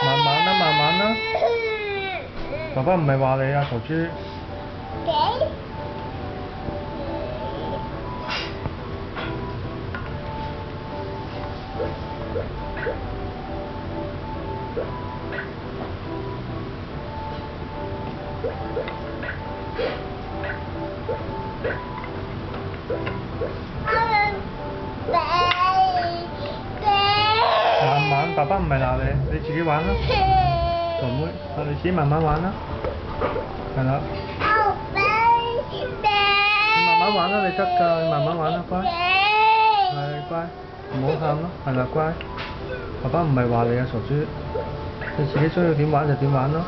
慢慢啦，慢慢啦。爸爸唔係話你啊，傻豬。慢慢，爸爸唔係鬧你，你自己玩啦，傻妹，你自己慢慢玩啦，係啦。你慢慢玩啦，你得㗎，你慢慢玩啦，乖。係乖，唔好喊咯，係啦，乖。爸爸唔係話你啊，傻豬，你自己中意點玩就點玩咯。